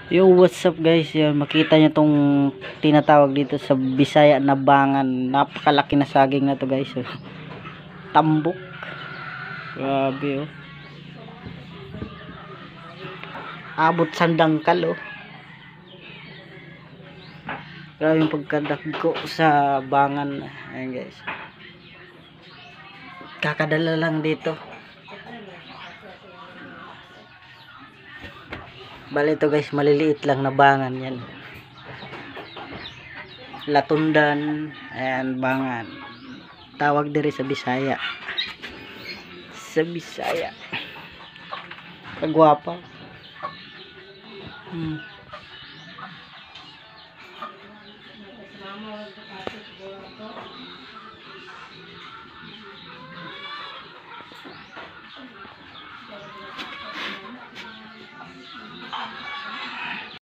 Yo, what's up guys? Yan, makita nyo tong tinatawag dito sa Bisaya na bangan. Napakalaki na saging na to guys. Oh. Tambok. Grabe oh. Abot sandangkal oh. Grabe yung pagkadagko sa bangan. Ayan guys. Kakadala lang dito. Bali ito guys, maliliit lang na bangan yan. Latundan, ayan bangan. Tawag diri sa Bisaya. Sa Bisaya. Kagwapa.